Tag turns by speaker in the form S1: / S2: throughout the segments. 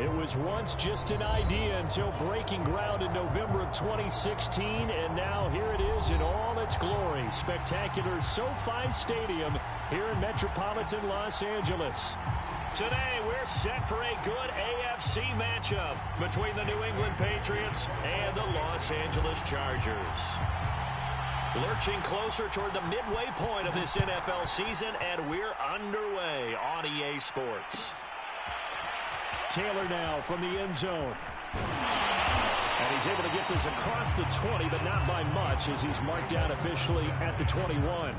S1: It was once just an idea until breaking ground in November of 2016, and now here it is in all its glory. Spectacular SoFi Stadium here in metropolitan Los Angeles. Today, we're set for a good AFC matchup between the New England Patriots and the Los Angeles Chargers. Lurching closer toward the midway point of this NFL season, and we're underway on EA Sports. Taylor now from the end zone. And he's able to get this across the 20, but not by much as he's marked down officially at the 21.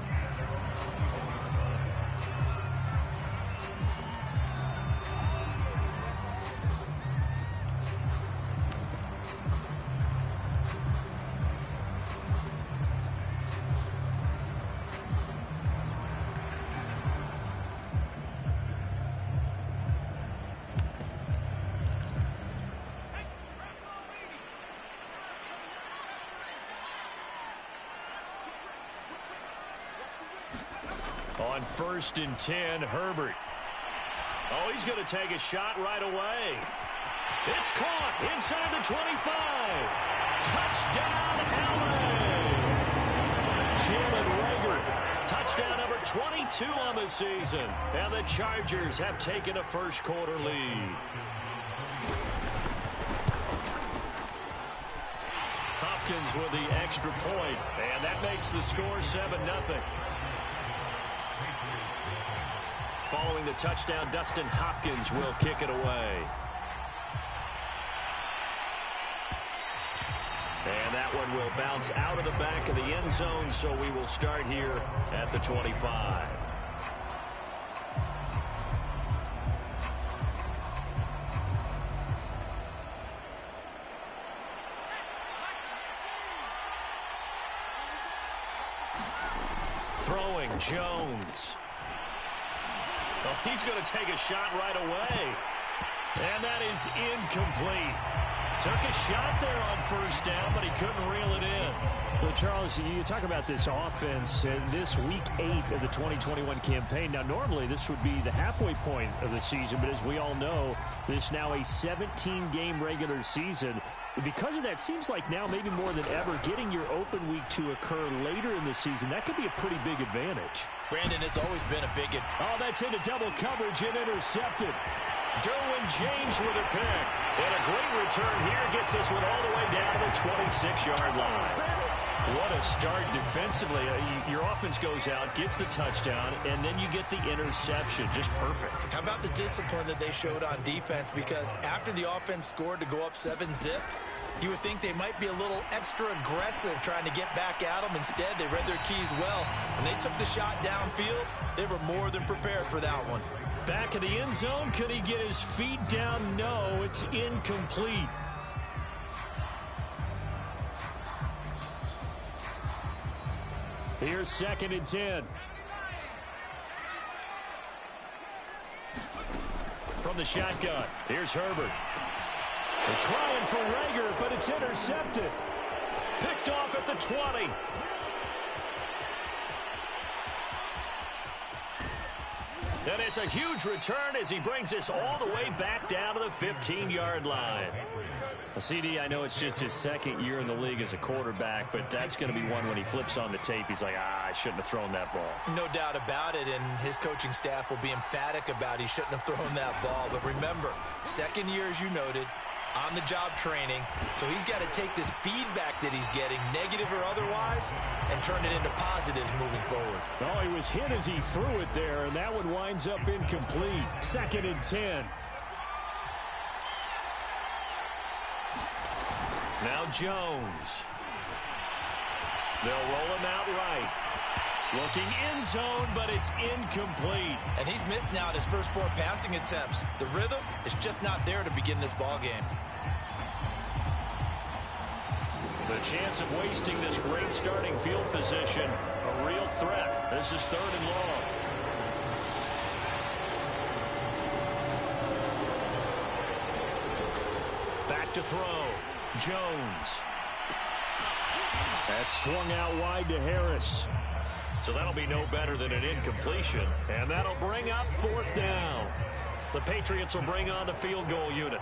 S1: On 1st and 10, Herbert. Oh, he's going to take a shot right away. It's caught inside the 25. Touchdown, LA! Jalen Reagor. Touchdown number 22 on the season. And the Chargers have taken a first-quarter lead. Hopkins with the extra point, and that makes the score 7-0. Following the touchdown, Dustin Hopkins will kick it away. And that one will bounce out of the back of the end zone, so we will start here at the 25. Throwing, Jones. Oh, he's going to take a shot right away. And that is incomplete. Took a shot there on 1st down, but he couldn't reel it in. Well, Charles, you talk about this offense in this Week 8 of the 2021 campaign. Now, normally this would be the halfway point of the season, but as we all know, this is now a 17-game regular season. Because of that, seems like now maybe more than ever, getting your open week to occur later in the season, that could be a pretty big advantage.
S2: Brandon, it's always been a big advantage.
S1: Oh, that's into double coverage and intercepted. Derwin James with a pick. And a great return here gets this one all the way down to the 26-yard line. What a start defensively. Your offense goes out, gets the touchdown, and then you get the interception. Just perfect.
S2: How about the discipline that they showed on defense? Because after the offense scored to go up 7-zip, you would think they might be a little extra aggressive trying to get back at them. Instead, they read their keys well. When they took the shot downfield, they were more than prepared for that one.
S1: Back of the end zone. Could he get his feet down? No, it's incomplete. Here's 2nd and 10. From the shotgun, here's Herbert. They're trying for Reagor, but it's intercepted. Picked off at the 20. And it's a huge return as he brings this all the way back down to the 15-yard line. CD, I know it's just his 2nd year in the league as a quarterback, but that's going to be one when he flips on the tape. He's like, I shouldn't have thrown that ball.
S2: No doubt about it, and his coaching staff will be emphatic about he shouldn't have thrown that ball. But remember, 2nd year, as you noted, on-the-job training. So he's got to take this feedback that he's getting, negative or otherwise, and turn it into positives moving forward.
S1: Oh, he was hit as he threw it there, and that one winds up incomplete. 2nd and 10. Now Jones. They'll roll him out right. Looking end zone, but it's incomplete.
S2: And he's missed now at his first 4 passing attempts. The rhythm is just not there to begin this ball game.
S1: The chance of wasting this great starting field position, a real threat. This is 3rd and long. Back to throw. Jones. That's swung out wide to Harris. So that'll be no better than an incompletion. And that'll bring up 4th down. The Patriots will bring on the field goal unit.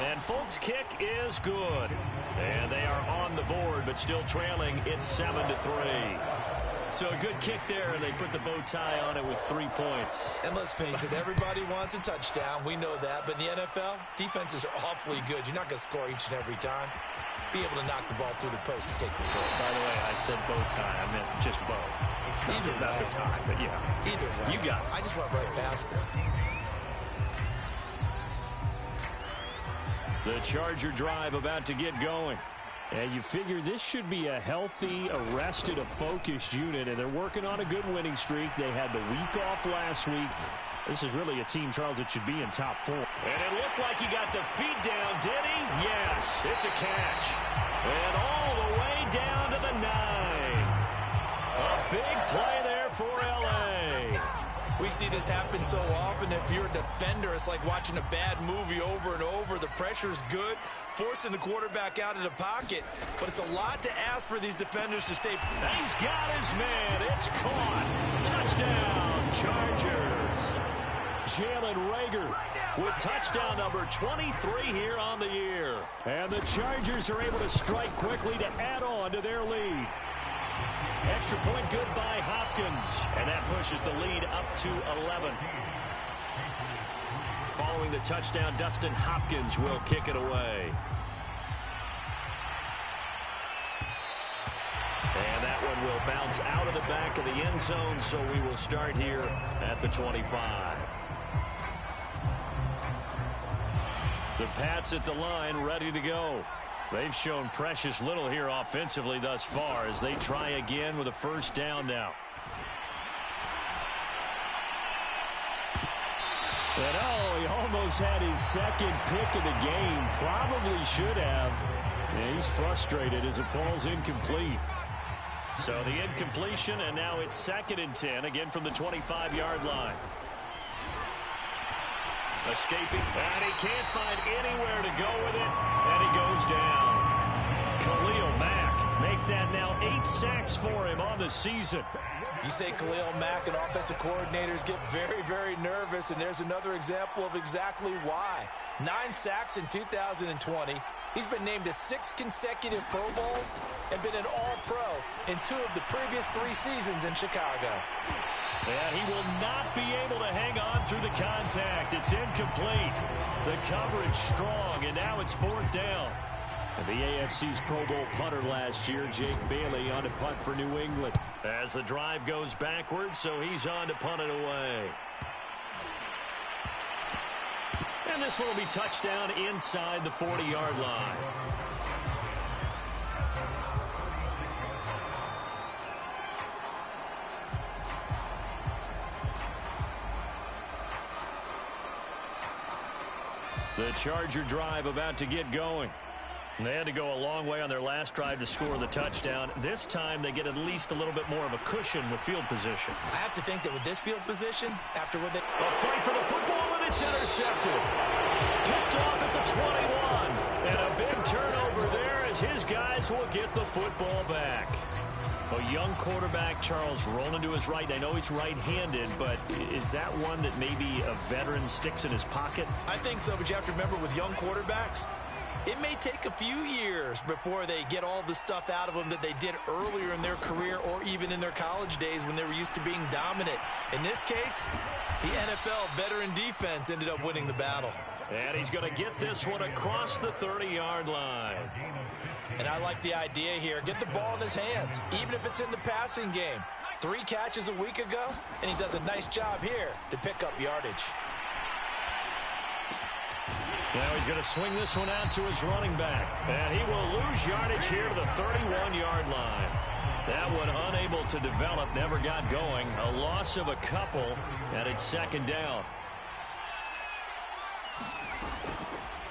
S1: And folks, kick is good. And they are on the board, but still trailing. It's 7-3. So a good kick there, and they put the bow tie on it with 3 points.
S2: And let's face it, everybody wants a touchdown. We know that. But in the NFL, defenses are awfully good. You're not going to score each and every time. Be able to knock the ball through the post and take the turn.
S1: By the way, I said bow tie. I meant just bow.
S2: Either
S1: not
S2: way.
S1: the tie, but yeah.
S2: Either way.
S1: You got it.
S2: I just went right past it.
S1: The Charger drive about to get going. And you figure this should be a healthy, arrested, a focused unit, and they're working on a good winning streak. They had the week off last week. This is really a team, Charles, that should be in top 4. And it looked like he got the feet down, did he? Yes, it's a catch. And all the way down to the 9. A big play there for L.A.
S2: We see this happen so often. If you're a defender, it's like watching a bad movie over and over. The pressure's good, forcing the quarterback out of the pocket. But it's a lot to ask for these defenders to stay.
S1: He's got his man. It's caught. Touchdown, Chargers. Jalen Reagor with touchdown number 23 here on the year. And the Chargers are able to strike quickly to add on to their lead. Extra point good by Hopkins. And that pushes the lead up to 11. Following the touchdown, Dustin Hopkins will kick it away. And that one will bounce out of the back of the end zone, so we will start here at the 25. The Pats at the line, ready to go. They've shown precious little here offensively thus far as they try again with a first down now. And oh, he almost had his second pick of the game. Probably should have. Yeah, he's frustrated as it falls incomplete. So the incompletion, and now it's 2nd and 10, again from the 25-yard line. Escaping, and he can't find anywhere to go with it, and he goes down. Khalil Mack, make that now 8 sacks for him on the season.
S2: You say Khalil Mack and offensive coordinators get very, very nervous, and there's another example of exactly why. 9 sacks in 2020. He's been named to 6 consecutive Pro Bowls and been an All-Pro in 2 of the previous 3 seasons in Chicago.
S1: And he will not be able to hang on through the contact. It's incomplete. The coverage strong, and now it's 4th down. And the AFC's Pro Bowl punter last year, Jake Bailey, on to punt for New England. As the drive goes backwards, so he's on to punt it away. And this one will be touchdown inside the 40-yard line. The Charger drive about to get going. They had to go a long way on their last drive to score the touchdown. This time they get at least a little bit more of a cushion with field position.
S2: I have to think that with this field position, after what they...
S1: A fight for the football, and it's intercepted. Picked off at the 21. And a big turnover there as his guys will get the football back. A young quarterback, Charles, rolling to his right. I know he's right-handed, but is that one that maybe a veteran sticks in his pocket?
S2: I think so, but you have to remember with young quarterbacks, it may take a few years before they get all the stuff out of them that they did earlier in their career or even in their college days when they were used to being dominant. In this case, the NFL veteran defense ended up winning the battle.
S1: And he's going to get this one across the 30-yard line.
S2: And I like the idea here. Get the ball in his hands, even if it's in the passing game. 3 catches a week ago, and he does a nice job here to pick up yardage.
S1: Now he's going to swing this one out to his running back. And he will lose yardage here to the 31-yard line. That one unable to develop, never got going. A loss of a couple, and it's 2nd down.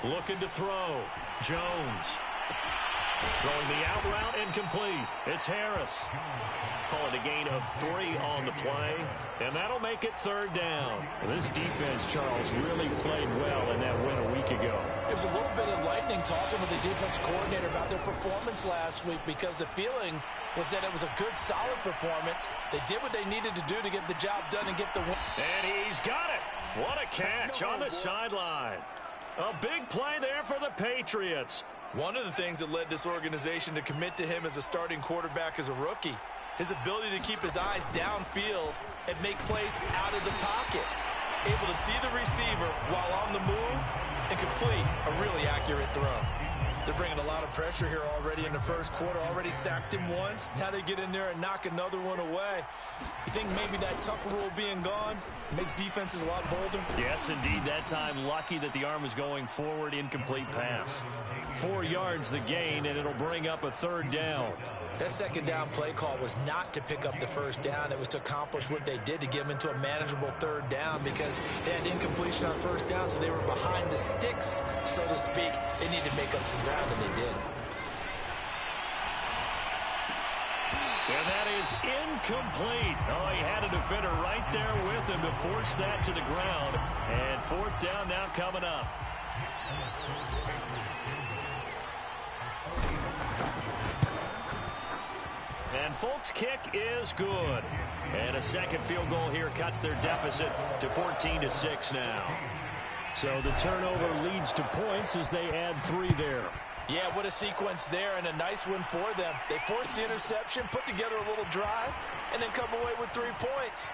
S1: Looking to throw. Jones. Throwing the out route, incomplete. It's Harris. Call it a gain of 3 on the play, and that'll make it 3rd down. This defense, Charles, really played well in that win a week ago.
S2: There was a little bit of lightning talking with the defense coordinator about their performance last week because the feeling was that it was a good, solid performance. They did what they needed to do to get the job done and get the win.
S1: And he's got it. What a catch on the sideline. A big play there for the Patriots.
S2: One of the things that led this organization to commit to him as a starting quarterback as a rookie, his ability to keep his eyes downfield and make plays out of the pocket. Able to see the receiver while on the move and complete a really accurate throw. They're bringing a lot of pressure here already in the first quarter. Already sacked him once. Now they get in there and knock another one away. You think maybe that Tucker rule being gone makes defenses a lot bolder?
S1: Yes, indeed. That time, lucky that the arm was going forward. Incomplete pass. 4 yards the gain, and it'll bring up a 3rd down.
S2: That second down play call was not to pick up the first down. It was to accomplish what they did, to get them into a manageable 3rd down, because they had incompletion on first down, so they were behind the sticks, so to speak. They needed to make up some ground, and they did.
S1: And that is incomplete. Oh, he had a defender right there with him to force that to the ground. And 4th down now coming up. And Folk's kick is good. And a second field goal here cuts their deficit to 14-6 now. So the turnover leads to points as they add 3 there.
S2: Yeah, what a sequence there, and a nice one for them. They forced the interception, put together a little drive, and then come away with 3 points.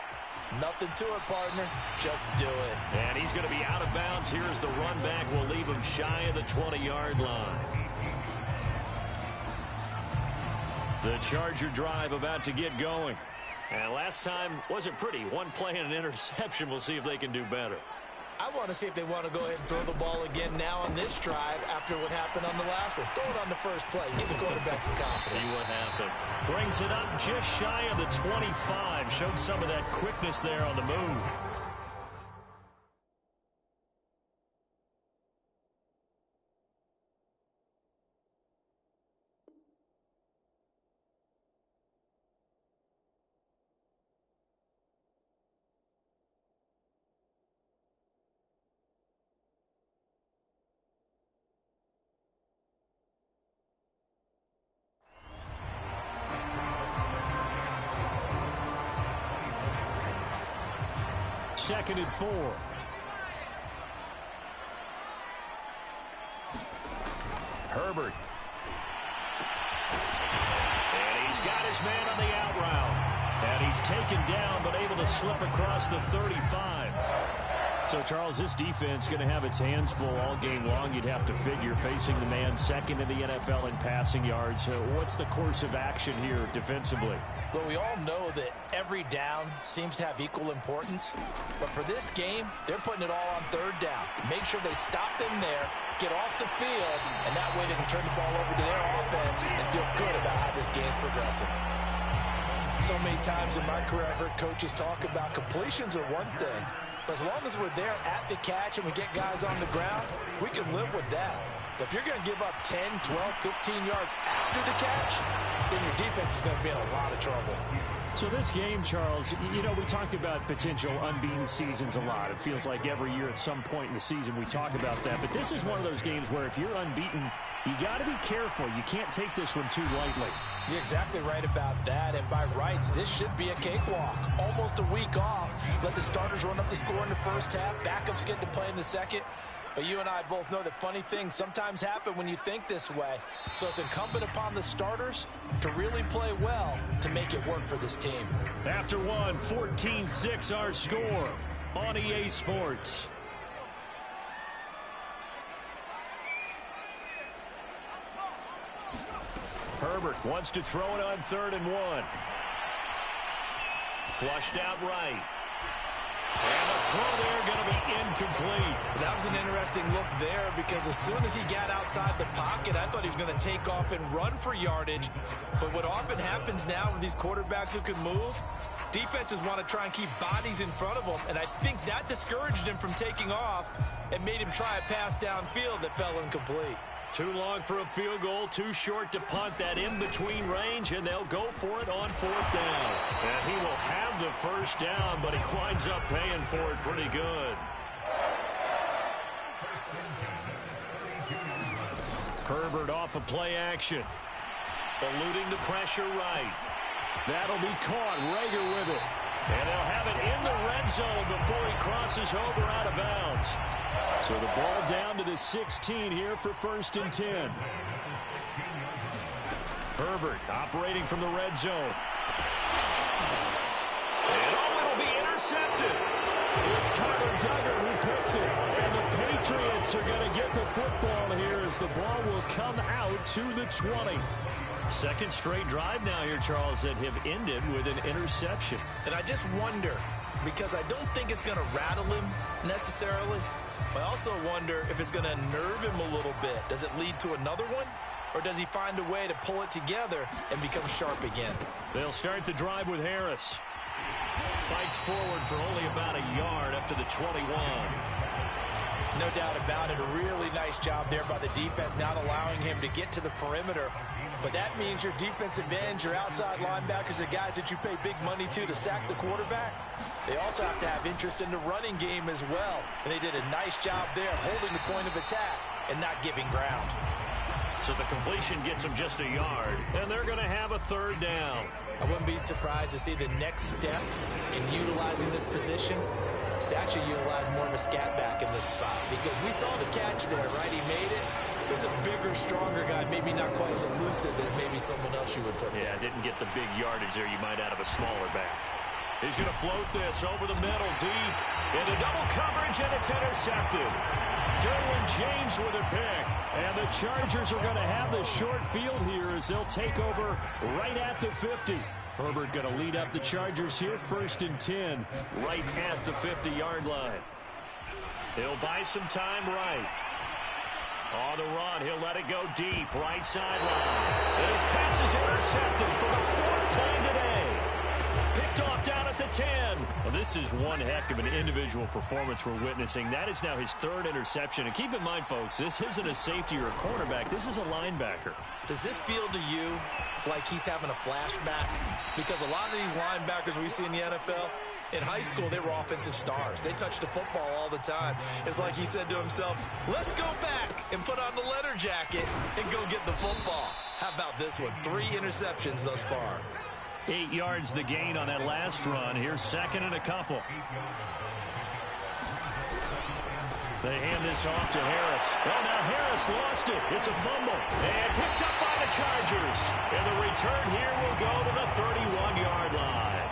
S2: Nothing to it, partner. Just do it.
S1: And he's going to be out of bounds. Here's the run back. Will leave him shy of the 20-yard line. The Charger drive about to get going. And last time wasn't pretty. 1 play and an interception. We'll see if they can do better.
S2: I want to see if they want to go ahead and throw the ball again now on this drive after what happened on the last one. Throw it on the first play. Give the quarterback some confidence.
S1: See what happens. Brings it up just shy of the 25. Showed some of that quickness there on the move. Second and 4. Herbert. And he's got his man on the out route. And he's taken down, but able to slip across the 35. So, Charles, this defense going to have its hands full all game long, you'd have to figure, facing the man second in the NFL in passing yards. What's the course of action here defensively?
S2: Well, we all know that every down seems to have equal importance. But for this game, they're putting it all on 3rd down. Make sure they stop them there, get off the field, and that way they can turn the ball over to their offense and feel good about how this game's progressing. So many times in my career, I've heard coaches talk about completions are one thing. But as long as we're there at the catch and we get guys on the ground, we can live with that. But if you're going to give up 10, 12, 15 yards after the catch, then your defense is going to be in a lot of trouble.
S1: So this game, Charles, you know, we talk about potential unbeaten seasons a lot. It feels like every year at some point in the season we talk about that. But this is one of those games where if you're unbeaten, you got to be careful. You can't take this one too lightly.
S2: You're exactly right about that. And by rights, this should be a cakewalk. Almost a week off. Let the starters run up the score in the first half. Backups get to play in the second. But you and I both know that funny things sometimes happen when you think this way. So it's incumbent upon the starters to really play well to make it work for this team.
S1: After one, 14-6 our score on EA Sports. Herbert wants to throw it on 3rd and 1. Flushed out right. And the throw there going to be incomplete.
S2: That was an interesting look there because as soon as he got outside the pocket, I thought he was going to take off and run for yardage. But what often happens now with these quarterbacks who can move, defenses want to try and keep bodies in front of them. And I think that discouraged him from taking off and made him try a pass downfield that fell incomplete.
S1: Too long for a field goal, too short to punt. That in-between range, and they'll go for it on 4th down. And he will have the first down, but he winds up paying for it pretty good. Herbert off of play action. Eluding the pressure right. That'll be caught. Rager with it. And they'll have it in the red zone before he crosses over out of bounds. So the ball down to the 16 here for 1st and 10. Herbert operating from the red zone. And it'll be intercepted. It's Kyler Duggar who picks it. And the Patriots are going to get the football here as the ball will come out to the 20. Second straight drive now here, Charles, that have ended with an interception.
S2: And I just wonder, because I don't think it's going to rattle him necessarily. I also wonder if it's going to nerve him a little bit. Does it lead to another one? Or does he find a way to pull it together and become sharp again?
S1: They'll start the drive with Harris. Fights forward for only about a yard up to the 21.
S2: No doubt about it. A really nice job there by the defense, not allowing him to get to the perimeter. But that means your defensive ends, your outside linebackers, the guys that you pay big money to sack the quarterback, they also have to have interest in the running game as well. And they did a nice job there holding the point of attack and not giving ground.
S1: So the completion gets them just a yard, and they're going to have a 3rd down.
S2: I wouldn't be surprised to see the next step in utilizing this position is to actually utilize more of a scat back in this spot. Because we saw the catch there, right? He made it. It's a bigger, stronger guy, maybe not quite as elusive as maybe someone else you would put there.
S1: Yeah, didn't get the big yardage there you might out of a smaller back. He's going to float this over the middle, deep, into double coverage, and it's intercepted. Derwin James with a pick. And the Chargers are going to have the short field here as they'll take over right at the 50. Herbert going to lead up the Chargers here, 1st and 10, right at the 50-yard line. He'll buy some time right. On the run, he'll let it go deep, right sideline. And his pass is intercepted for the 4th time today. Picked off down at the 10. Well, this is one heck of an individual performance we're witnessing. That is now his 3rd interception. And keep in mind, folks, this isn't a safety or a cornerback. This is a linebacker.
S2: Does this feel to you like he's having a flashback? Because a lot of these linebackers we see in the NFL, in high school, they were offensive stars. They touched the football all the time. It's like he said to himself, let's go back and put on the leather jacket and go get the football. How about this one? 3 interceptions thus far.
S1: 8 yards the gain on that last run. Here's 2nd and a couple. They hand this off to Harris. Oh, now Harris lost it. It's a fumble. And picked up by the Chargers. And the return here will go to the 31-yard line.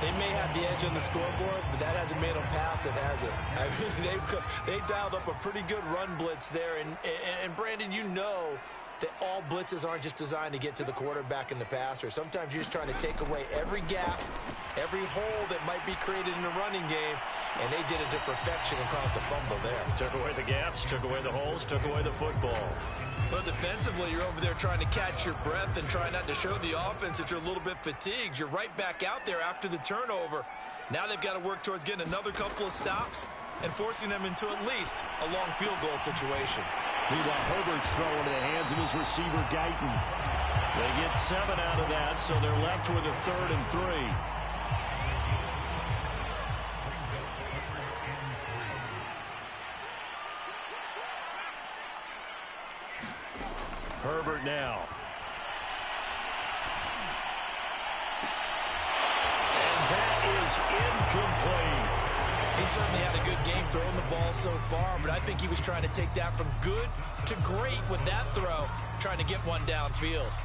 S2: They may have the edge on the scoreboard, but that hasn't made them passive, has it? I mean, they dialed up a pretty good run blitz there. And Brandon, you know that all blitzes aren't just designed to get to the quarterback and the passer. Sometimes you're just trying to take away every gap, every hole that might be created in the running game, and they did it to perfection and caused a fumble there.
S1: Took away the gaps, took away the holes, took away the football.
S2: Well, defensively, you're over there trying to catch your breath and try not to show the offense that you're a little bit fatigued. You're right back out there after the turnover. Now they've got to work towards getting another couple of stops and forcing them into at least a long field goal situation.
S1: Meanwhile, Herbert's throw into the hands of his receiver, Guyton. They get 7 out of that, so they're left with a 3rd and 3. Herbert now. And that is incomplete.
S2: He certainly had a good game throwing the ball so far, but I think he was trying to take that from good to great with that throw, trying to get one downfield.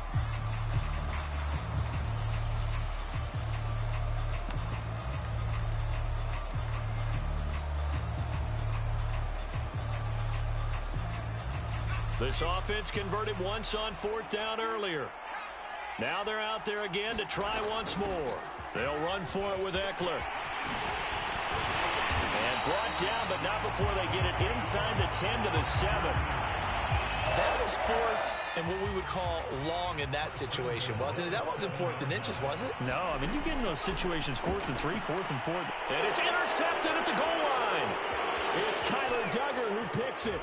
S1: This offense converted once on 4th down earlier. Now they're out there again to try once more. They'll run for it with Eckler. And brought down, but not before they get it inside the 10 to the 7.
S2: That was 4th and what we would call long in that situation, wasn't it? That wasn't 4th and inches, was it?
S1: No, I mean, you get in those situations 4th and 3, 4th and 4. And it's intercepted at the goal line. It's Kyler Duggar who picks it.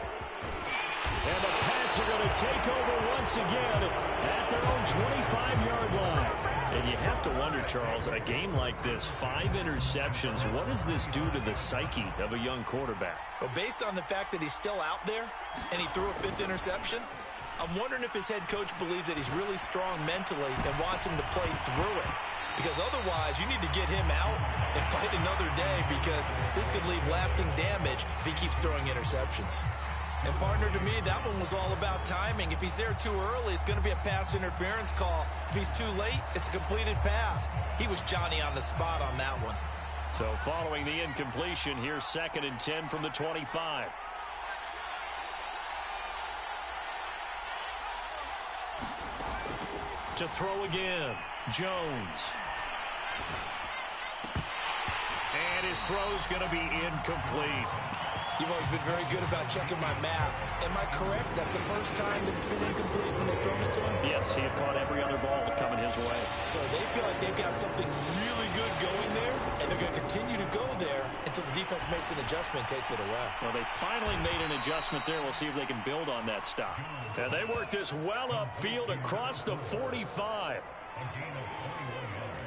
S1: And the Pats are going to take over once again at their own 25-yard line. And you have to wonder, Charles, a game like this, 5 interceptions, what does this do to the psyche of a young quarterback?
S2: Well, based on the fact that he's still out there and he threw a 5th interception, I'm wondering if his head coach believes that he's really strong mentally and wants him to play through it. Because otherwise, you need to get him out and fight another day, because this could leave lasting damage if he keeps throwing interceptions. And, partner, to me, that one was all about timing. If he's there too early, it's going to be a pass interference call. If he's too late, it's a completed pass. He was Johnny on the spot on that one.
S1: So following the incompletion, here's 2nd and 10 from the 25. To throw again, Jones. And his throw's going to be incomplete.
S2: You've always been very good about checking my math. Am I correct? That's the first time that it's been incomplete when they've thrown it to him?
S1: Yes, he had caught every other ball coming his way.
S2: So they feel like they've got something really good going there, and they're going to continue to go there until the defense makes an adjustment and takes it away.
S1: Well, they finally made an adjustment there. We'll see if they can build on that stop. And they work this well upfield across the 45.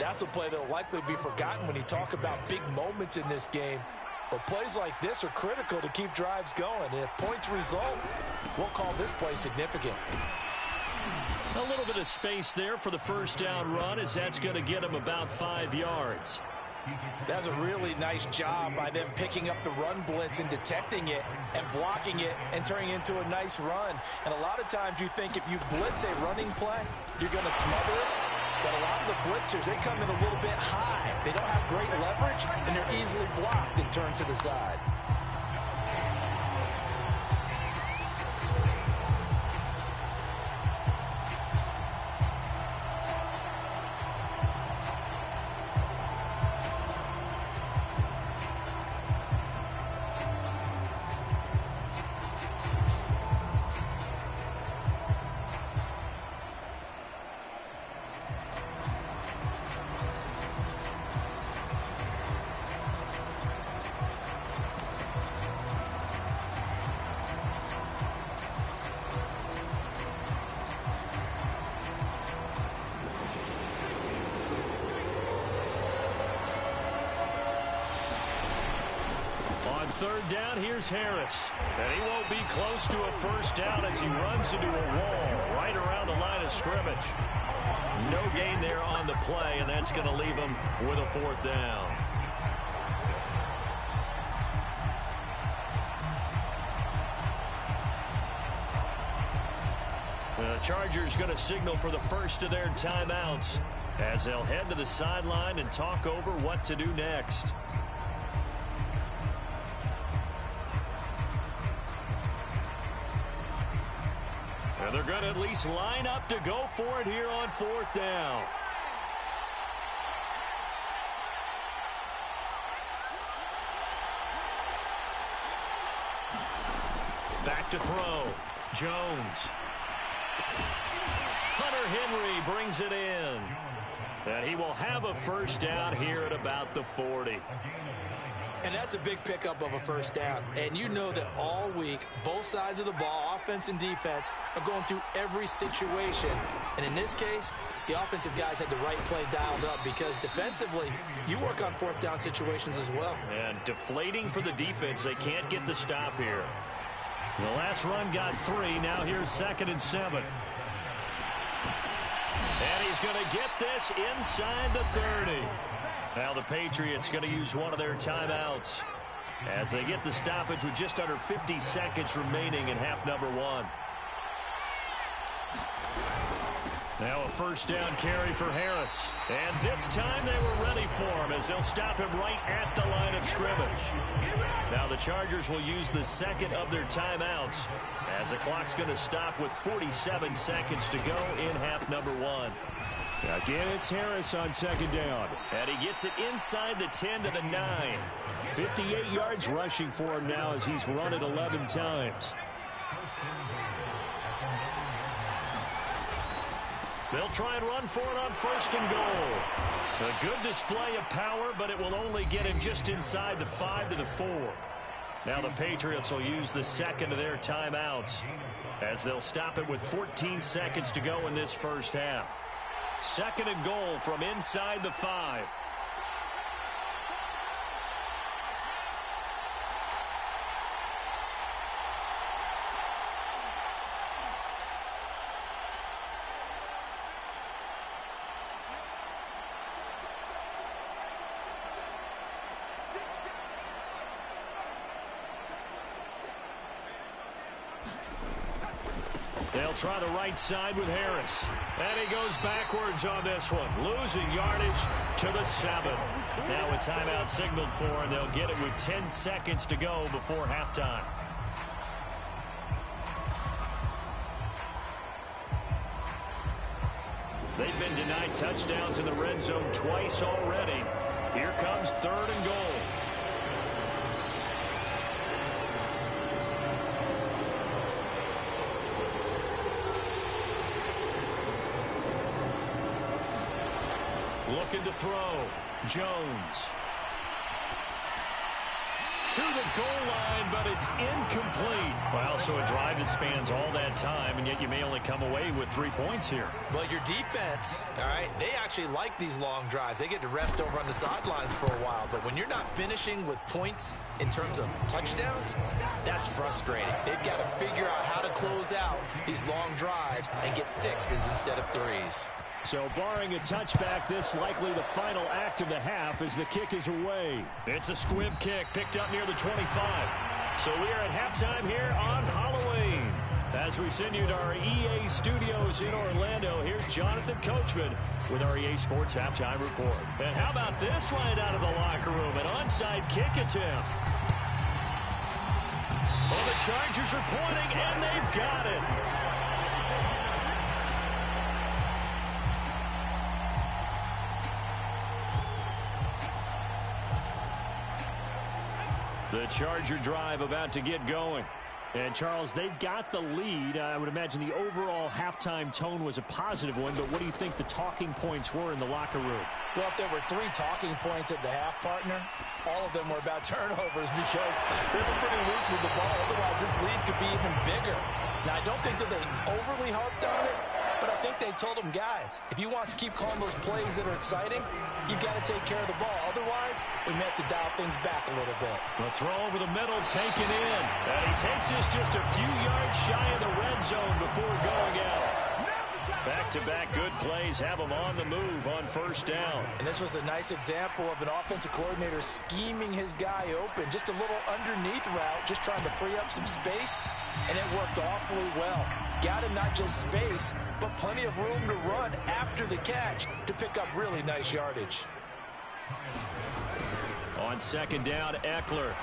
S2: That's a play that will likely be forgotten when you talk about big moments in this game. But plays like this are critical to keep drives going. And if points result, we'll call this play significant.
S1: A little bit of space there for the first down run, as that's going to get him about 5 yards.
S2: That's a really nice job by them picking up the run blitz and detecting it and blocking it and turning it into a nice run. And a lot of times you think if you blitz a running play, you're going to smother it. But a lot of the blitzers, they come in a little bit high. They don't have great leverage, and they're easily blocked and turned to the side.
S1: Third down, here's Harris. And he won't be close to a first down as he runs into a wall right around the line of scrimmage. No gain there on the play, and that's going to leave him with a 4th down. The Chargers going to signal for the first of their timeouts as they'll head to the sideline and talk over what to do next. And they're going to at least line up to go for it here on 4th down. Back to throw. Jones. Hunter Henry brings it in. And he will have a first down here at about the 40.
S2: And that's a big pickup of a first down. And you know that all week, both sides of the ball, offense and defense, are going through every situation. And in this case, the offensive guys had the right play dialed up, because defensively, you work on 4th down situations as well.
S1: And deflating for the defense. They can't get the stop here. The last run got 3. Now here's 2nd and 7. And he's going to get this inside the 30. Now the Patriots going to use one of their timeouts as they get the stoppage with just under 50 seconds remaining in half number 1. Now a first down carry for Harris. And this time they were ready for him as they'll stop him right at the line of scrimmage. Now the Chargers will use the second of their timeouts as the clock's going to stop with 47 seconds to go in half number 1. Again, it's Harris on 2nd down. And he gets it inside the 10 to the 9. 58 yards rushing for him now as he's run it 11 times. They'll try and run for it on 1st and goal. A good display of power, but it will only get him just inside the 5 to the 4. Now the Patriots will use the second of their timeouts as they'll stop it with 14 seconds to go in this first half. 2nd and goal from inside the 5. They'll try the right side with Harris. And he goes backwards on this one, losing yardage to the 7. Now a timeout signaled for, and they'll get it with 10 seconds to go before halftime. They've been denied touchdowns in the red zone twice already. Here comes 3rd and goal. Looking to throw. Jones. To the goal line, but it's incomplete. Well, so a drive that spans all that time, and yet you may only come away with 3 points here.
S2: Well, your defense, all right, they actually like these long drives. They get to rest over on the sidelines for a while. But when you're not finishing with points in terms of touchdowns, that's frustrating. They've got to figure out how to close out these long drives and get 6s instead of 3s.
S1: So barring a touchback, this likely the final act of the half as the kick is away. It's a squib kick picked up near the 25. So we are at halftime here on Halloween. As we send you to our EA studios in Orlando, here's Jonathan Coachman with our EA Sports Halftime Report. And how about this line out of the locker room? An onside kick attempt. Well, the Chargers are pointing, and they've got it. The Charger drive about to get going. And, Charles, they've got the lead. I would imagine the overall halftime tone was a positive one, but what do you think the talking points were in the locker room?
S3: Well, if there were 3 talking points at the half, partner, all of them were about turnovers because they were pretty loose with the ball. Otherwise, this lead could be even bigger. Now, I don't think that they overly harped on it, but I think they told them, guys, if you want to keep calling those plays that are exciting, you've got to take care of the ball. Otherwise, we may have to dial things back a little bit.
S1: The throw over the middle taken in. And he takes this just a few yards shy of the red zone before going out. Back-to-back good plays have him on the move on 1st down.
S3: And this was a nice example of an offensive coordinator scheming his guy open. Just a little underneath route, just trying to free up some space, and it worked awfully well. Got him not just space, but plenty of room to run after the catch to pick up really nice yardage.
S1: On 2nd down, Eckler.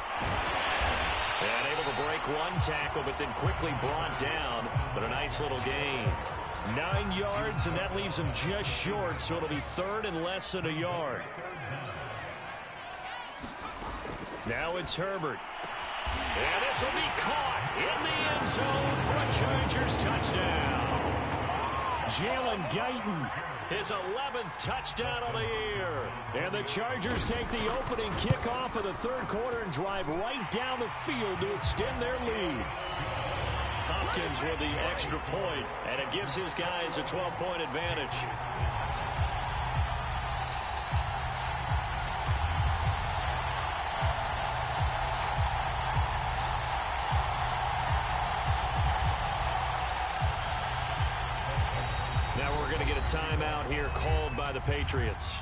S1: And able to break one tackle, but then quickly brought down. But a nice little gain. 9 yards, and that leaves him just short, so it'll be 3rd and less than a yard. Now it's Herbert. And this will be caught in the end zone for a Chargers touchdown. Jalen Guyton, his 11th touchdown of the year. And the Chargers take the opening kickoff of the 3rd quarter and drive right down the field to extend their lead. Hopkins with the extra point, and it gives his guys a 12-point advantage. Now we're going to get a timeout here called by the Patriots.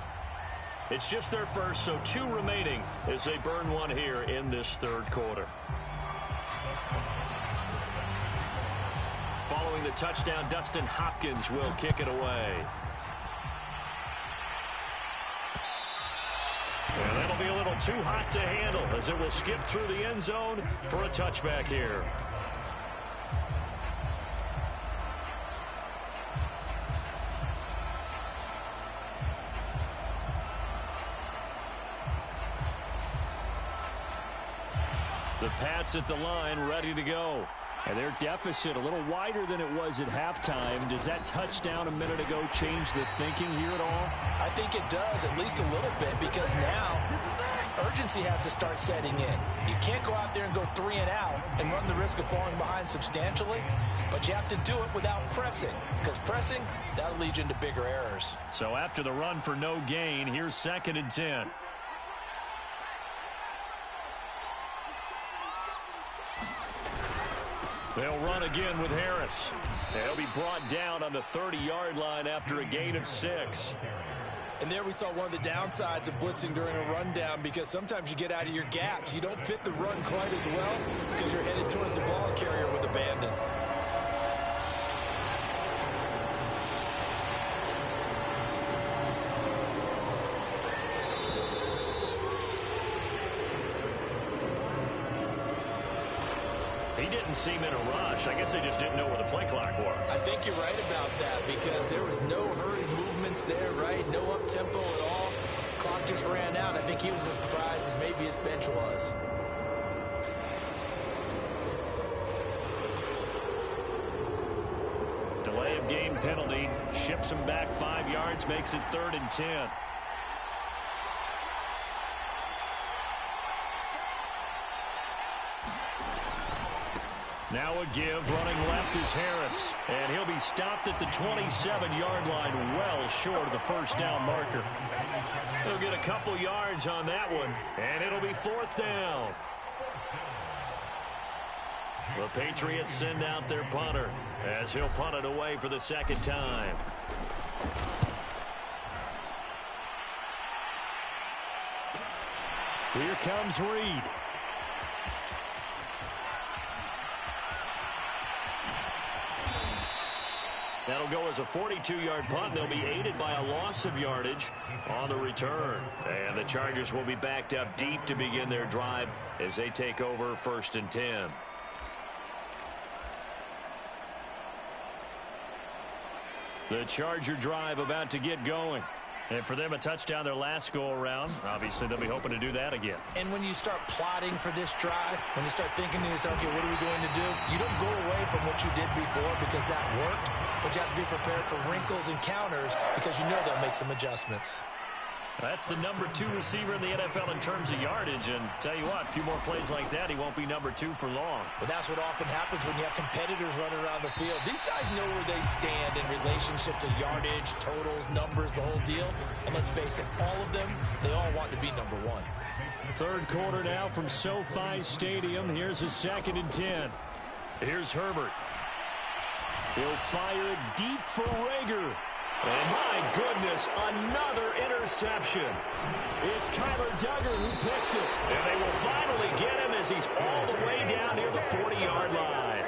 S1: It's just their first, so 2 remaining as they burn one here in this 3rd quarter. Following the touchdown, Dustin Hopkins will kick it away. And that'll be a little too hot to handle as it will skip through the end zone for a touchback here. The Pats at the line, ready to go. And their deficit a little wider than it was at halftime. Does that touchdown a minute ago change the thinking here at all?
S3: I think it does, at least a little bit, because now urgency has to start setting in. You can't go out there and go 3 and out and run the risk of falling behind substantially, but you have to do it without pressing, because pressing, that'll lead you into bigger errors.
S1: So after the run for no gain, here's 2nd and 10. They'll run again with Harris. They'll be brought down on the 30-yard line after a gain of 6.
S2: And there we saw one of the downsides of blitzing during a rundown, because sometimes you get out of your gaps. You don't fit the run quite as well because you're headed towards the ball carrier with abandon.
S1: didn't seem in a rush. I guess they just didn't know where the play clock was.
S3: I think you're right about that because there was no hurried movements there, right? No up-tempo at all. Clock just ran out. I think he was as surprised as maybe his bench was.
S1: Delay of game penalty. Ships him back 5 yards, makes it 3rd and 10. Now a give, running left is Harris. And he'll be stopped at the 27-yard line, well short of the first down marker. He'll get a couple yards on that one, and it'll be 4th down. The Patriots send out their punter as he'll punt it away for the 2nd time. Here comes Reed. That'll go as a 42-yard punt. They'll be aided by a loss of yardage on the return. And the Chargers will be backed up deep to begin their drive as they take over 1st and 10. The Charger drive about to get going. And for them, a touchdown their last go-around. Obviously, they'll be hoping to do that again.
S3: And when you start plotting for this drive, when you start thinking to yourself, okay, what are we going to do? You don't go away from what you did before because that worked, but you have to be prepared for wrinkles and counters because you know they'll make some adjustments.
S1: That's the number 2 receiver in the NFL in terms of yardage. And tell you what, a few more plays like that, he won't be number 2 for long.
S3: But that's what often happens when you have competitors running around the field. These guys know where they stand in relationship to yardage, totals, numbers, the whole deal. And let's face it, all of them, they all want to be number 1.
S1: 3rd quarter now from SoFi Stadium. Here's a 2nd and 10. Here's Herbert. He'll fire it deep for Rager. And my goodness, another interception. It's Kyler Duggar who picks it. And they will finally get him as he's all the way down near the 40-yard line.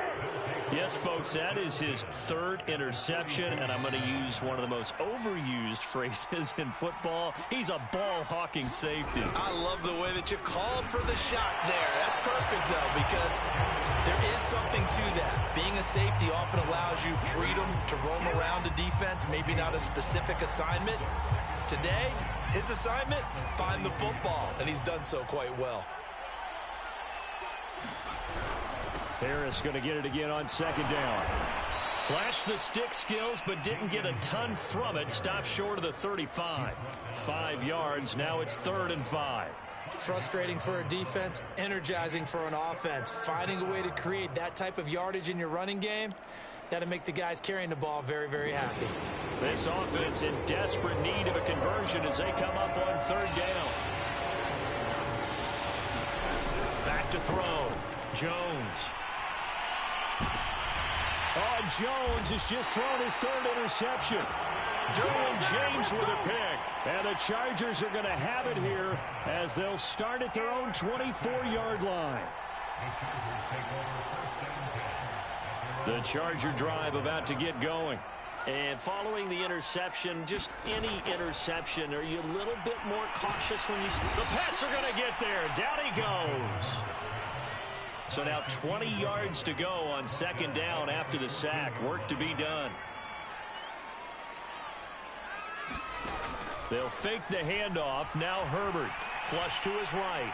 S1: Yes, folks, that is his 3rd interception, and I'm going to use one of the most overused phrases in football. He's a ball-hawking safety.
S2: I love the way that you called for the shot there. That's perfect, though, because there is something to that. Being a safety often allows you freedom to roam around a defense, maybe not a specific assignment. Today, his assignment, find the football, and he's done so quite well.
S1: Harris going to get it again on 2nd down. Flashed the stick skills, but didn't get a ton from it. Stopped short of the 35. 5 yards. Now it's 3rd and 5.
S3: Frustrating for a defense, energizing for an offense. Finding a way to create that type of yardage in your running game, that'll make the guys carrying the ball very, very happy.
S1: This offense in desperate need of a conversion as they come up on 3rd down. Back to throw. Jones. Oh, Jones has just thrown his 3rd interception. Derwin James with a pick. And the Chargers are going to have it here as they'll start at their own 24-yard line. The Charger drive about to get going. And following the interception, just any interception, are you a little bit more cautious when you... The Pats are going to get there. Down he goes. So now 20 yards to go on 2nd down after the sack. Work to be done. They'll fake the handoff. Now Herbert. Flush to his right.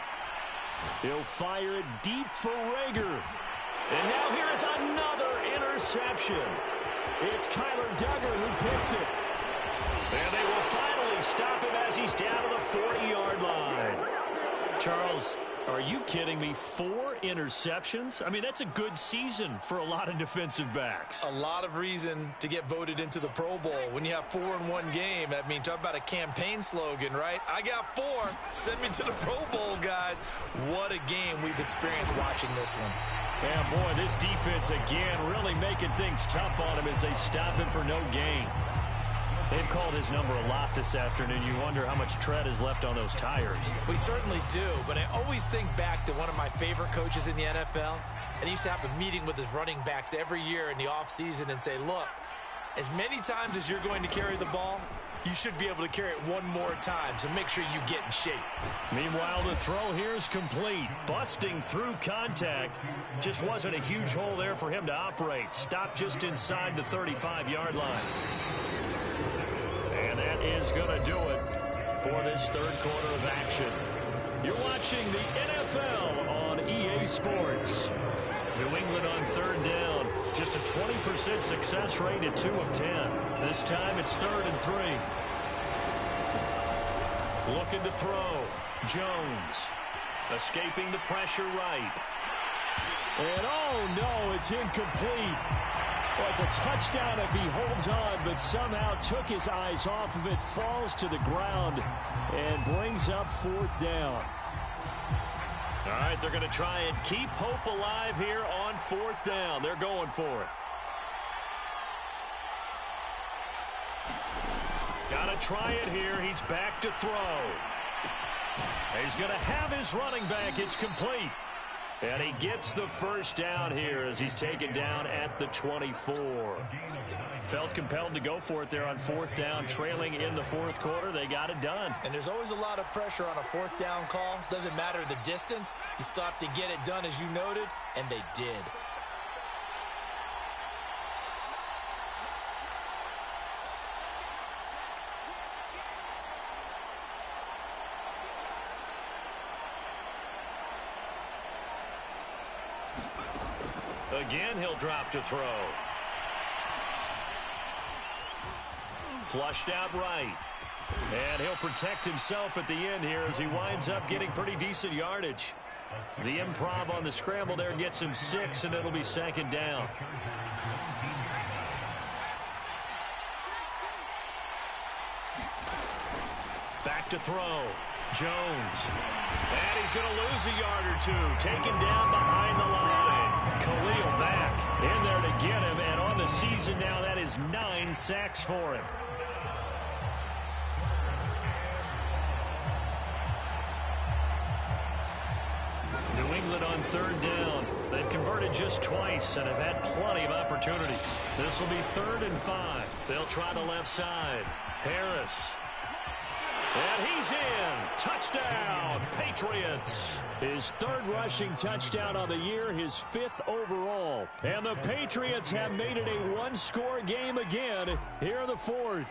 S1: He'll fire it deep for Rager. And now here is another interception. It's Kyler Duggar who picks it. And they will finally stop him as he's down to the 40-yard line. Charles, are you kidding me? 4 interceptions? I mean, that's a good season for a lot of defensive backs.
S2: A lot of reason to get voted into the Pro Bowl. When you have 4 in one game, I mean, talk about a campaign slogan, right? I got 4. Send me to the Pro Bowl, guys. What a game we've experienced watching this one.
S1: Yeah, boy, this defense again really making things tough on him as they stop him for no gain. They've called his number a lot this afternoon. You wonder how much tread is left on those tires.
S3: We certainly do, but I always think back to one of my favorite coaches in the NFL. And he used to have a meeting with his running backs every year in the offseason and say, look, as many times as you're going to carry the ball,
S2: you should be able to carry it one more time, so make sure you get in shape.
S1: Meanwhile, the throw here is complete. Busting through contact. Just wasn't a huge hole there for him to operate. Stopped just inside the 35-yard line. And that is going to do it for this third quarter of action. You're watching the NFL on EA Sports. New England on third down. Just a 20% success rate at 2 of 10. This time it's 3rd and 3. Looking to throw. Jones. Escaping the pressure right. And oh no, it's incomplete. Well, it's a touchdown if he holds on, but somehow took his eyes off of it, falls to the ground, and brings up 4th down. All right, they're going to try and keep hope alive here on 4th down. They're going for it. Got to try it here. He's back to throw. He's going to have his running back. It's complete. And he gets the first down here as he's taken down at the 24. Felt compelled to go for it there on 4th down, trailing in the 4th quarter. They got it done.
S2: And there's always a lot of pressure on a 4th down call. Doesn't matter the distance. You still have to get it done, as you noted, and they did.
S1: Again, he'll drop to throw. Flushed out right. And he'll protect himself at the end here as he winds up getting pretty decent yardage. The improv on the scramble there gets him 6, and it'll be 2nd down. Back to throw. Jones. And he's going to lose a yard or 2. Taken down behind the line. Khalil back in there to get him. And on the season now, that is 9 sacks for him. New England on 3rd down. They've converted just twice and have had plenty of opportunities. This will be 3rd and 5. They'll try the left side. Harris. And he's in. Touchdown, Patriots. His 3rd rushing touchdown on the year, his 5th overall. And the Patriots have made it a one-score game again here in the 4th.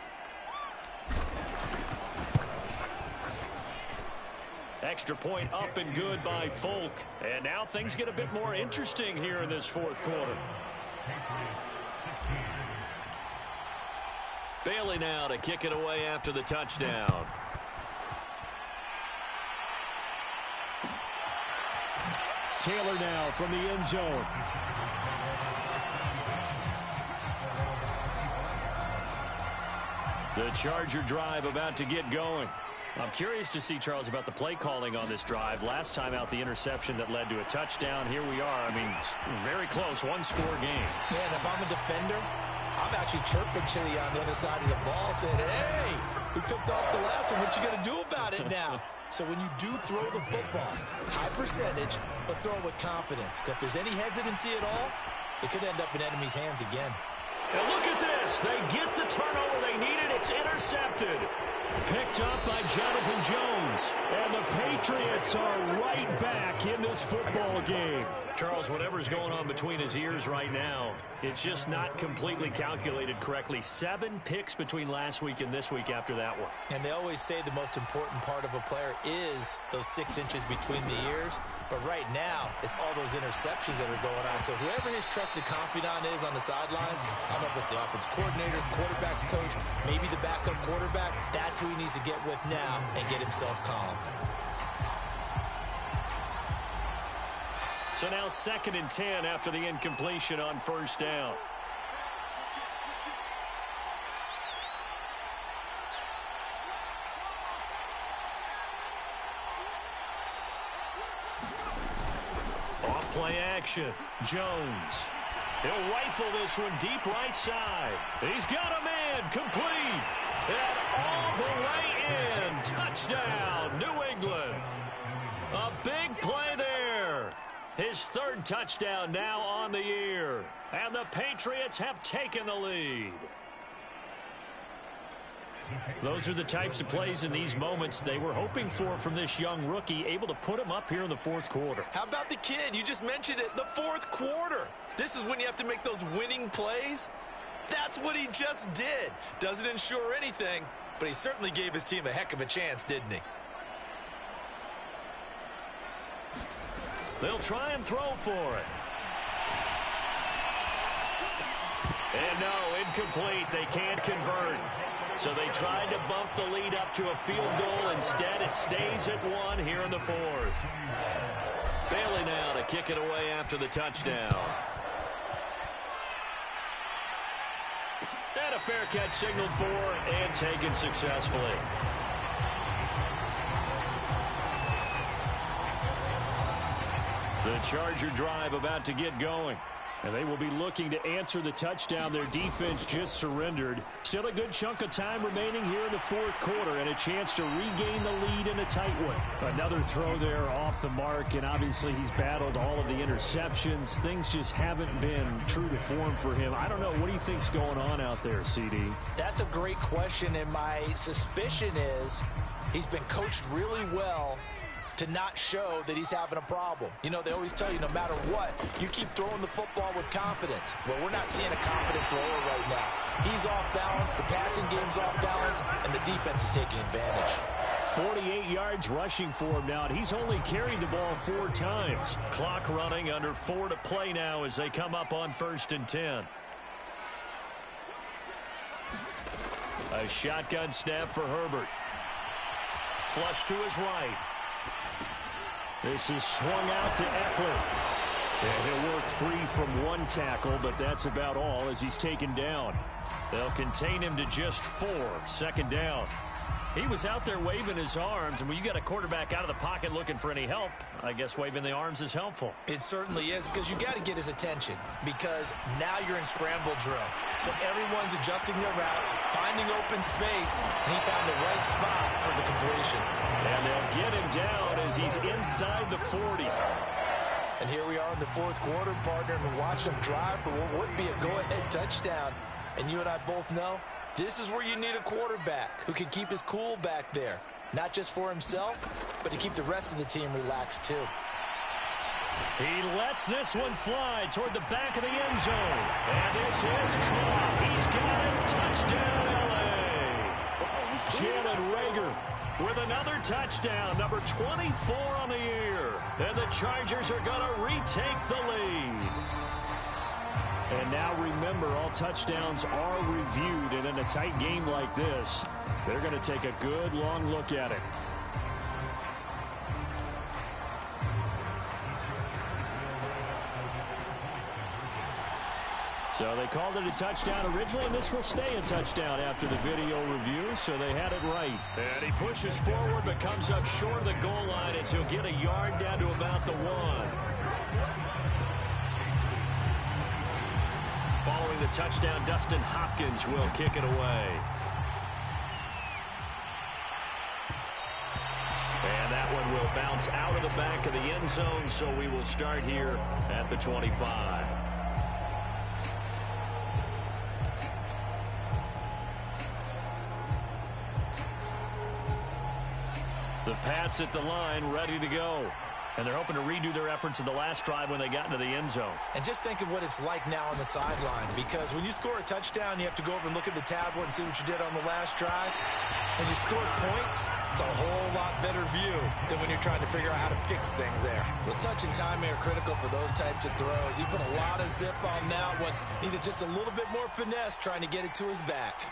S1: Extra point up and good by Folk. And now things get a bit more interesting here in this 4th quarter. Bailey now to kick it away after the touchdown. Taylor now from the end zone. The Charger drive about to get going. I'm curious to see, Charles, about the play calling on this drive. Last time out, the interception that led to a touchdown. Here we are. I mean, very close, one-score game.
S2: Yeah, and if I'm a defender, I'm actually chirping Chili on the other side of the ball, saying, hey, we picked off the last one. What you going to do about it now? So when you do throw the football, high percentage, but throw it with confidence. Because if there's any hesitancy at all, it could end up in enemy's hands again.
S1: And look at this. They get the turnover they needed. It's intercepted. Picked up by Jonathan Jones. And the Patriots are right back in this football game. Charles, whatever's going on between his ears right now, it's just not completely calculated correctly. 7 picks between last week and this week after that one.
S2: And they always say the most important part of a player is those 6 inches between the ears. But right now, it's all those interceptions that are going on. So whoever his trusted confidant is on the sidelines, I don't know if it's the offense coordinator, the quarterback's coach, maybe the backup quarterback, that's who he needs to get with now and get himself calm.
S1: So now 2nd and 10 after the incompletion on 1st down. Off play action. Jones. He'll rifle this one deep right side. He's got a man. Complete. And all the way in. Touchdown, New England. A big play there. His 3rd touchdown now on the year. And the Patriots have taken the lead. Those are the types of plays in these moments they were hoping for from this young rookie, able to put him up here in the fourth quarter.
S2: How about the kid? You just mentioned it, the fourth quarter. This is when you have to make those winning plays. That's what he just did. Doesn't ensure anything, but he certainly gave his team a heck of a chance, didn't he?
S1: They'll try and throw for it. And no, incomplete. They can't convert. So they tried to bump the lead up to a field goal. Instead, it stays at 1 here in the fourth. Bailey now to kick it away after the touchdown. And a fair catch signaled for and taken successfully. The Charger drive about to get going. And they will be looking to answer the touchdown their defense just surrendered. Still a good chunk of time remaining here in the fourth quarter and a chance to regain the lead in a tight one. Another throw there off the mark, and obviously he's battled all of the interceptions. Things just haven't been true to form for him. I don't know. What do you think's going on out there, CD?
S3: That's a great question, and my suspicion is he's been coached really well to not show that he's having a problem. You know, they always tell you no matter what, you keep throwing the football with confidence. Well, we're not seeing a confident thrower right now. He's off balance, the passing game's off balance, and the defense is taking advantage.
S1: 48 yards rushing for him now, and he's only carried the ball 4 times. Clock running, under 4 to play now as they come up on 1st and 10. A shotgun snap for Herbert. Flush to his right. This is swung out to Eckler. And he'll work free from 1 tackle, but that's about all as he's taken down. They'll contain him to just 4. 2nd down. He was out there waving his arms, and when you got a quarterback out of the pocket looking for any help, I guess waving the arms is helpful.
S2: It certainly is, because you got to get his attention, because now you're in scramble drill. So everyone's adjusting their routes, finding open space, and he found the right spot for the completion.
S1: And they'll get him down as he's inside the 40.
S3: And here we are in the fourth quarter, partner, and watch them drive for what would be a go-ahead touchdown. And you and I both know this is where you need a quarterback who can keep his cool back there. Not just for himself, but to keep the rest of the team relaxed too.
S1: He lets this one fly toward the back of the end zone. And this is caught. He's got it. Touchdown, L.A. Jalen Reagor with another touchdown, number 24 on the year. And the Chargers are going to retake the lead. And now remember, all touchdowns are reviewed, and in a tight game like this, they're going to take a good long look at it. So they called it a touchdown originally, and this will stay a touchdown after the video review, so they had it right. And he pushes forward but comes up short of the goal line as he'll get a yard down to about the 1. Following the touchdown, Dustin Hopkins will kick it away. And that one will bounce out of the back of the end zone, so we will start here at the 25. The Pats at the line, ready to go. And they're hoping to redo their efforts in the last drive when they got into the end zone.
S2: And just think of what it's like now on the sideline, because when you score a touchdown, you have to go over and look at the tablet and see what you did on the last drive. When you scored points, it's a whole lot better view than when you're trying to figure out how to fix things there. The touch and timing are critical for those types of throws. He put a lot of zip on that one. Needed just a little bit more finesse trying to get it to his back.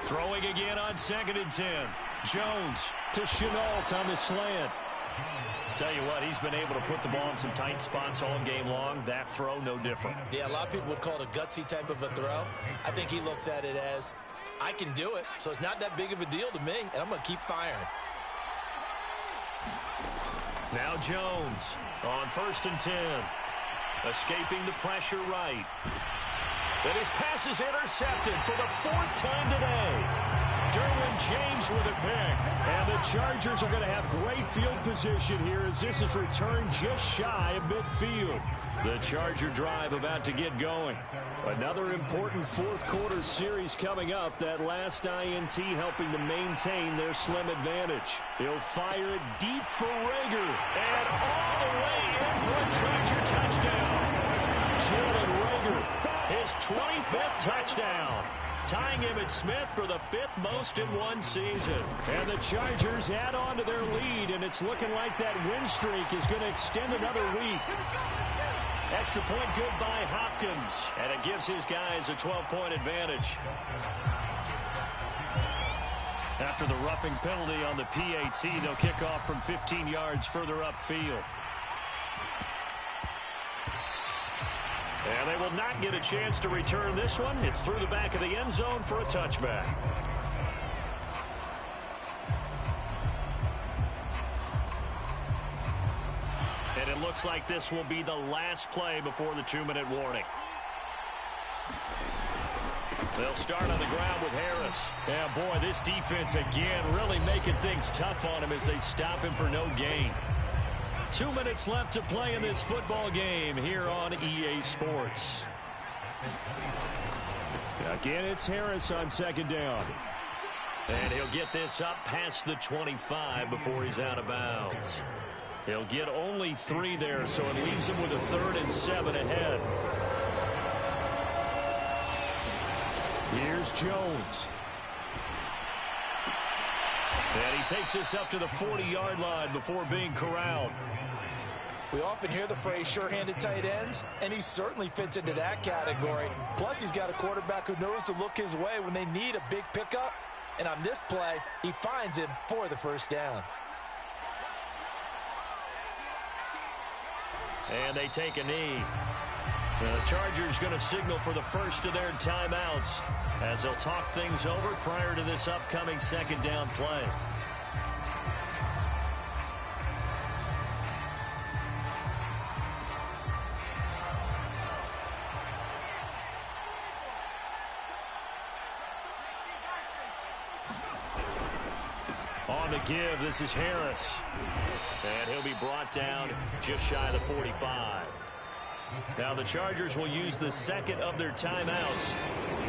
S1: Throwing again on 2nd and 10. Jones to Chenault on the slant. Tell you what, he's been able to put the ball in some tight spots all game long. That throw, no different.
S2: Yeah, a lot of people would call it a gutsy type of a throw. I think he looks at it as, I can do it, so it's not that big of a deal to me, and I'm going to keep firing.
S1: Now Jones on 1st and 10. Escaping the pressure right. And his pass is intercepted for the 4th time today. Derwin James with a pick. And the Chargers are going to have great field position here as this is returned just shy of midfield. The Charger drive about to get going. Another important fourth quarter series coming up. That last INT helping to maintain their slim advantage. He'll fire it deep for Rager. And all the way in for a Charger touchdown. Jalen Rager, his 25th touchdown. Tying Emmitt Smith for the 5th most in one season. And the Chargers add on to their lead, and it's looking like that win streak is going to extend another week. Extra point good by Hopkins, and it gives his guys a 12-point advantage. After the roughing penalty on the PAT, they'll kick off from 15 yards further upfield. And they will not get a chance to return this one. It's through the back of the end zone for a touchback. And it looks like this will be the last play before the 2-minute warning. They'll start on the ground with Harris. Yeah, boy, this defense again really making things tough on him as they stop him for no gain. 2 minutes left to play in this football game here on EA Sports. Again, it's Harris on second down. And he'll get this up past the 25 before he's out of bounds. He'll get only 3 there, so it leaves him with a 3rd and 7 ahead. Here's Jones. And he takes this up to the 40-yard line before being corralled.
S3: We often hear the phrase sure-handed tight ends, and he certainly fits into that category. Plus, he's got a quarterback who knows to look his way when they need a big pickup. And on this play, he finds him for the first down.
S1: And they take a knee. The Chargers going to signal for the first of their timeouts as they'll talk things over prior to this upcoming second down play. On the give, this is Harris. And he'll be brought down just shy of the 45. Now the Chargers will use the second of their timeouts.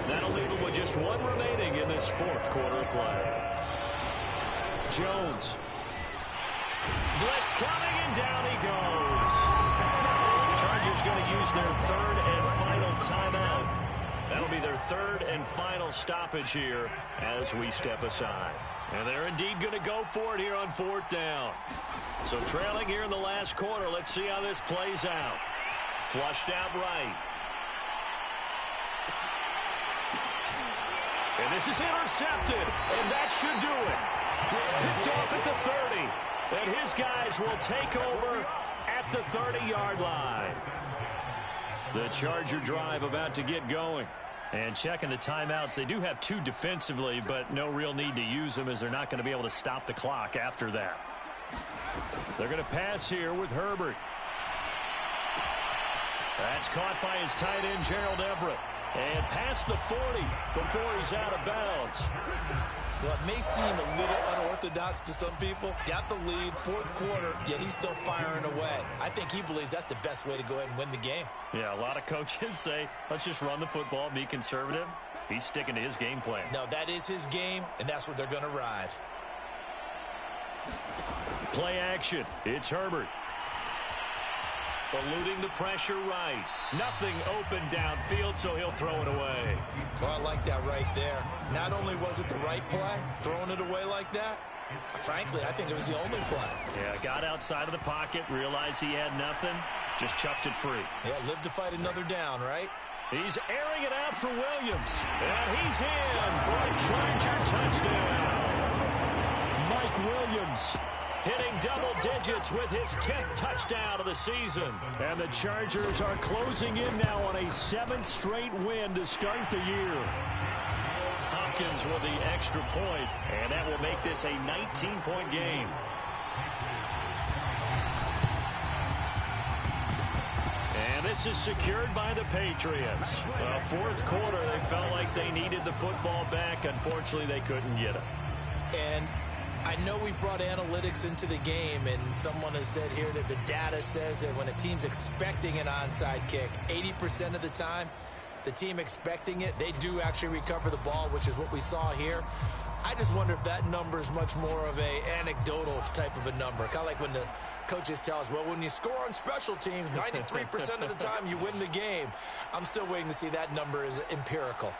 S1: That'll leave them with just 1 remaining in this fourth quarter of play. Jones. Blitz coming, and down he goes. The Chargers going to use their 3rd and final timeout. That'll be their 3rd and final stoppage here as we step aside. And they're indeed going to go for it here on 4th down. So trailing here in the last quarter, let's see how this plays out. Flushed out right. And this is intercepted, and that should do it. Picked off at the 30, and his guys will take over at the 30-yard line. The Charger drive about to get going. And checking the timeouts, they do have 2 defensively, but no real need to use them as they're not going to be able to stop the clock after that. They're going to pass here with Herbert. That's caught by his tight end, Gerald Everett. And past the 40 before he's out of bounds.
S3: Well, it may seem a little unorthodox to some people. Got the lead, 4th quarter, yet he's still firing away. I think he believes that's the best way to go ahead and win the game.
S1: Yeah, a lot of coaches say, let's just run the football, be conservative. He's sticking to his game plan.
S3: No, that is his game, and that's what they're going to ride.
S1: Play action. It's Herbert. Eluding the pressure right. Nothing open downfield, so he'll throw it away.
S3: Well, I like that right there. Not only was it the right play, throwing it away like that, frankly, I think it was the only play.
S1: Yeah, got outside of the pocket, realized he had nothing, just chucked it free.
S3: Yeah, live to fight another down, right?
S1: He's airing it out for Williams. And he's in for a Charger touchdown. Mike Williams hitting double digits with his 10th touchdown of the season. And the Chargers are closing in now on a 7th straight win to start the year. Hopkins with the extra point, and that will make this a 19-point game. And this is secured by the Patriots. Fourth quarter, they felt like they needed the football back. Unfortunately, they couldn't get it.
S3: And
S2: I know we brought analytics into the game, and someone has said here that the data says that when a team's expecting an onside kick, 80% of the time, the team expecting it, they do actually recover the ball, which is what we saw here. I just wonder if that number is much more of a anecdotal type of a number. Kind of like when the coaches tell us, well, when you score on special teams, 93% of the time you win the game. I'm still waiting to see that number is empirical.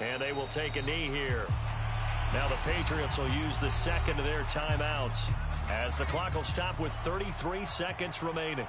S1: And they will take a knee here. Now the Patriots will use the second of their timeouts as the clock will stop with 33 seconds remaining.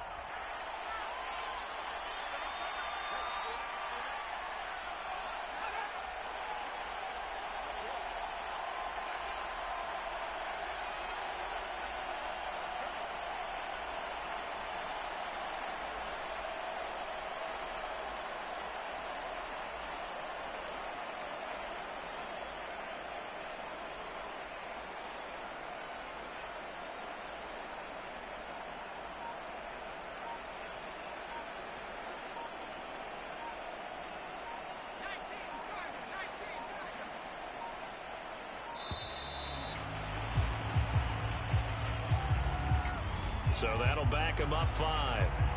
S1: So that'll back him up 5.